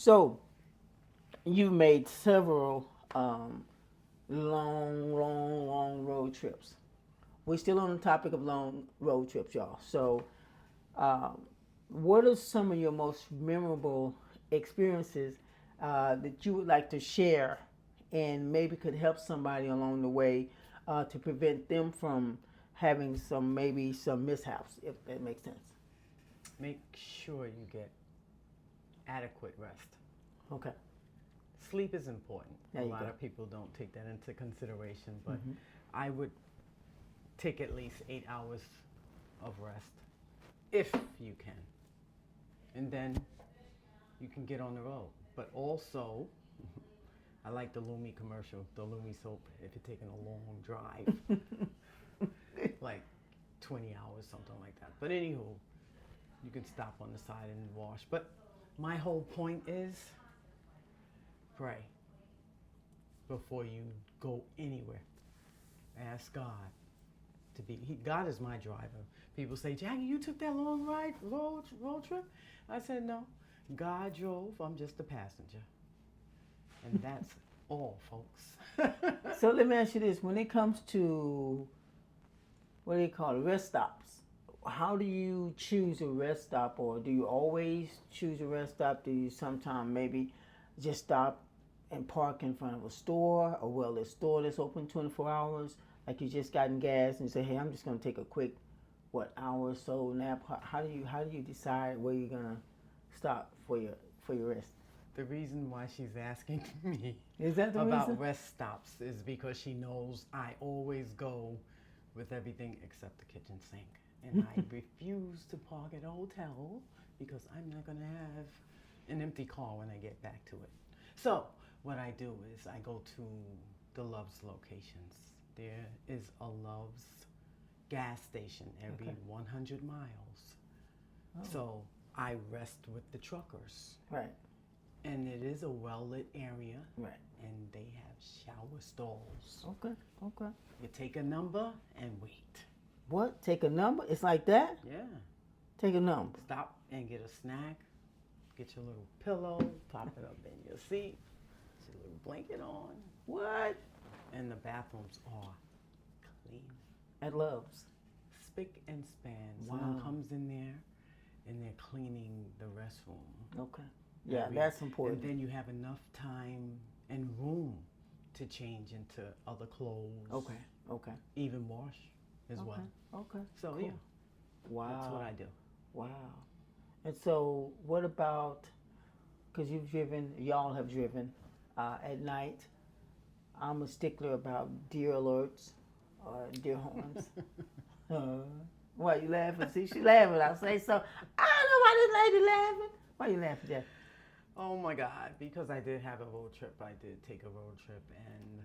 So you've made several long road trips. We're still on the topic of long road trips, y'all. So, um, what are some of your most memorable experiences that you would like to share, and maybe could help somebody along the way to prevent them from having some mishaps, if that makes sense? Make sure you get adequate rest. Okay, Sleep is important. there A you lot go. of people don't take that into consideration, but Hmm. I would take at least 8 hours of rest if you can. And then you can get on the road. But also, I like the Lumi commercial, the Lumi soap, if you're taking a long drive, like 20 hours, something like that. But anywho, you can stop on the side and wash. But my whole point is pray before you go anywhere. Ask God to be. God is my driver. People say, Jackie, you took that long road trip? I said, no. God drove. I'm just a passenger. And that's all, folks. So let me ask you this: when it comes to what do you call it, rest stops? How do you choose a rest stop, or do you always choose a rest stop? Do you sometimes maybe just stop and park in front of a store, or well, a store that's open 24 hours, like you just gotten gas and you say, hey, I'm just gonna take a quick hour or so nap? How do you decide where you're gonna stop for your rest? The reason why she's asking me Is that the about reason? rest stops is because she knows I always go with everything except the kitchen sink. And I refuse to park at a hotel because I'm not going to have an empty car when I get back to it. So what I do is I go to the Love's locations. There is a Love's gas station every Okay. 100 miles. Oh. So I rest with the truckers. Right, And it is a well-lit area, right. and they have shower stalls. Okay, okay. You take a number and wait. What? Take a number? It's like that? Yeah. Take a number. Stop and get a snack. Get your little pillow, pop it up in your seat, put your little blanket on. What? And the bathrooms are clean. At Love's. Spick and span. Wow. Someone comes in there and they're cleaning the restroom. Okay. Yeah, Every- that's important. And then you have enough time and room to change into other clothes. Okay, okay. Even wash as Okay, well. okay. So Cool. yeah, Wow. that's what I do. Wow. And so, what about, because y'all have driven at night. I'm a stickler about deer alerts or deer horns. Why you laughing? See, she laughing. I say so. I don't know why this lady laughing. Why you laughing, Jeff? Oh my God, because I did have a road trip. I did take a road trip, and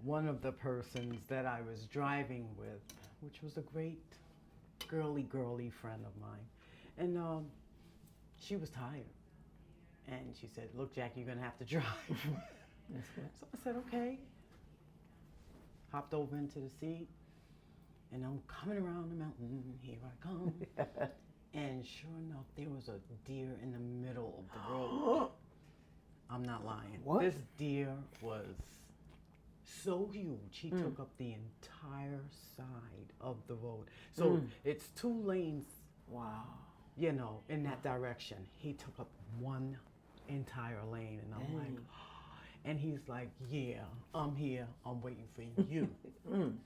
one of the persons that I was driving with, which was a great girly friend of mine, and she was tired. And she said, look, Jack, you're going to have to drive. That's good. So I said, okay. Hopped over into the seat, and I'm coming around the mountain. Here I come. And sure enough, there was a deer in the middle of the road. I'm not lying. What? This deer was so huge, he took up the entire side of the road. So it's 2 lanes, Wow. in that direction. He took up one entire lane, and I'm like, Dang. and he's like, yeah, I'm here, I'm waiting for you.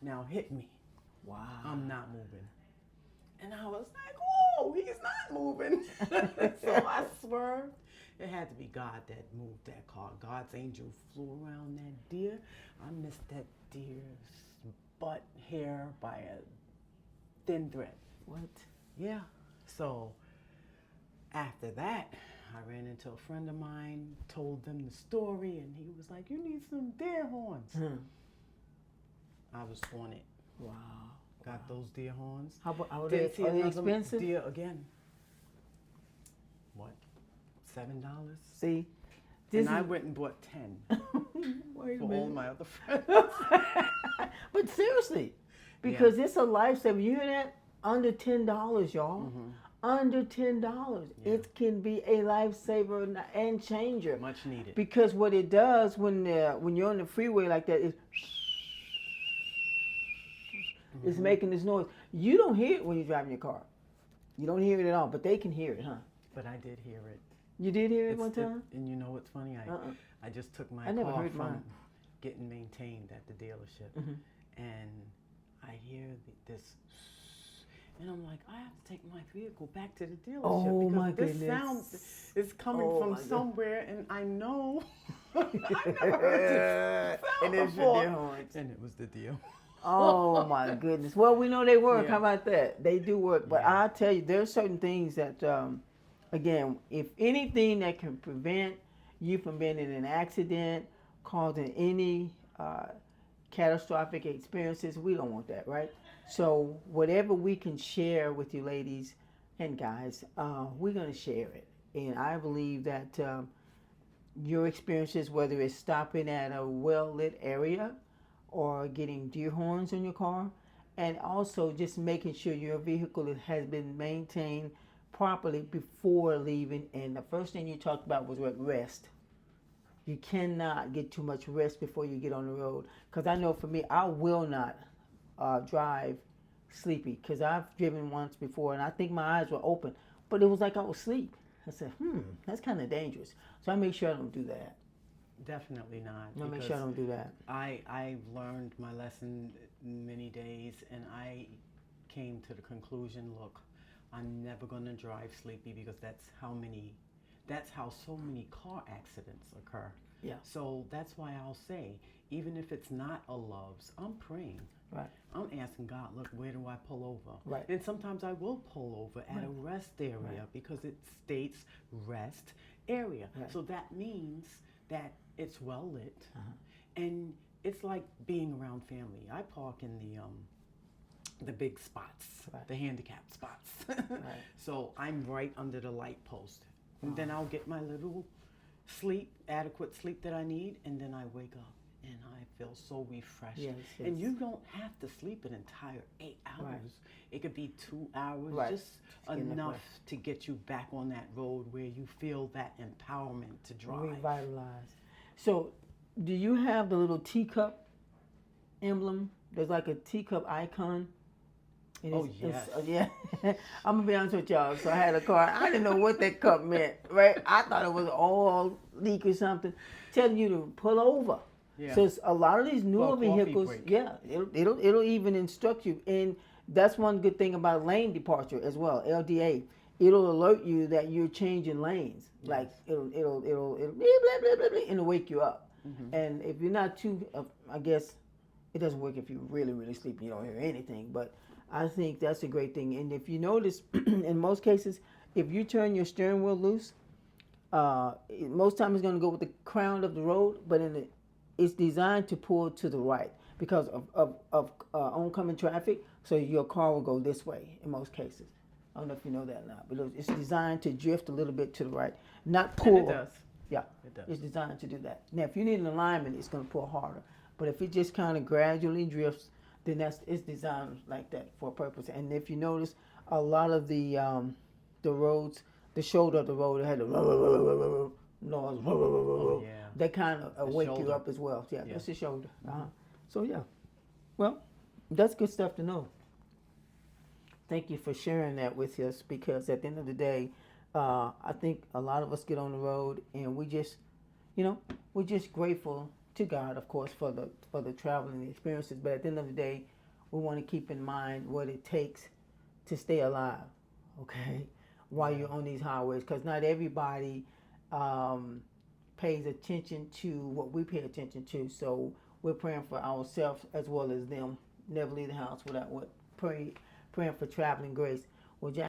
Now hit me. Wow. I'm not moving. And I was like, oh, he's not moving. So I swerved. It had to be God that moved that car. God's angel flew around that deer. I missed that deer's butt hair by a thin thread. What? Yeah. So after that, I ran into a friend of mine, told them the story, and he was like, you need some deer horns. I was on it. Wow. Got those deer horns. How about, are Didn't see they another expensive? deer again. What? $7? See, And I went and bought 10 Wait a for all minute. my other friends. But seriously, because it's a lifesaver. You hear that? Under $10, y'all. under $10. Yeah. It can be a lifesaver and changer. Much needed. Because what it does when you're on the freeway like that is it's making this noise. You don't hear it when you're driving your car. You don't hear it at all, but they can hear it, huh? But I did hear it. You did hear it one time? And you know what's funny? I just took my I never car heard from mine. getting maintained at the dealership, and I hear this, and I'm like, I have to take my vehicle back to the dealership Oh, because my this goodness. sound is coming Oh, from my God. somewhere, and I know I never heard this sound And it's before. your horns. And it was the deal. Oh my goodness. Well, we know they work. Yeah. How about that? They do work. But Yeah. I tell you, there's certain things that, again, if anything that can prevent you from being in an accident, causing any catastrophic experiences, we don't want that, right? So whatever we can share with you ladies and guys, we're going to share it. And I believe that your experiences, whether it's stopping at a well-lit area or getting deer horns on your car, and also just making sure your vehicle has been maintained properly before leaving. And the first thing you talked about was rest. You cannot get too much rest before you get on the road. Because I know for me, I will not drive sleepy. Because I've driven once before and I think my eyes were open, but it was like I was asleep. I said, that's kind of dangerous. So I make sure I don't do that. Definitely not. I make sure I don't do that. I've learned my lesson many days, and I came to the conclusion, look, I'm never going to drive sleepy because that's how so many car accidents occur. Yeah. So that's why I'll say, even if it's not a Love's, I'm praying. Right. I'm asking God, look, where do I pull over? Right. And sometimes I will pull over at a rest area because it states rest area. Right. So that means that it's well lit, and it's like being around family. I park in the big spots, the handicapped spots. So I'm right under the light post, and then I'll get my little adequate sleep that I need, and then I wake up and I feel so refreshed. Yes, And yes. you don't have to sleep an entire 8 hours. Right. It could be 2 hours, Right. just get enough enough rest. to get you back on that road where you feel that empowerment to drive. Revitalize. So, do you have the little teacup emblem? There's like a teacup icon. And Oh, yeah. I'm gonna be honest with y'all. So I had a car. I didn't know what that cup meant, right? I thought it was oil leak or something, telling you to pull over. Yeah. So it's a lot of these newer coffee vehicles, break. yeah, it'll even instruct you. And that's one good thing about lane departure as well. LDA, it'll alert you that you're changing lanes. Yes. Like it'll blah, blah, blah, blah, blah, and it'll wake you up. And if you're not too, I guess it doesn't work if you're really, really sleepy. You don't hear anything. But I think that's a great thing. And if you notice, in most cases, if you turn your steering wheel loose, most times it's going to go with the crown of the road, but it's designed to pull to the right because of oncoming traffic. So your car will go this way in most cases. I don't know if you know that or not, but it's designed to drift a little bit to the right, not pull. And it does. Yeah, It does. it's designed to do that. Now, if you need an alignment, it's going to pull harder. But if it just kind of gradually drifts, then it's designed like that for a purpose. And if you notice, a lot of the roads, the shoulder of the road had a noise. Oh, yeah. That kind of wake you shoulder. up as well. Yeah, Yeah. that's the shoulder. So yeah, well, that's good stuff to know. Thank you for sharing that with us, because at the end of the day, I think a lot of us get on the road and we just, we're just grateful to God, of course, for the traveling experiences. But at the end of the day, we want to keep in mind what it takes to stay alive, okay, while you're on these highways, because not everybody pays attention to what we pay attention to. So we're praying for ourselves as well as them. Never leave the house without praying for traveling grace. Well, Jack,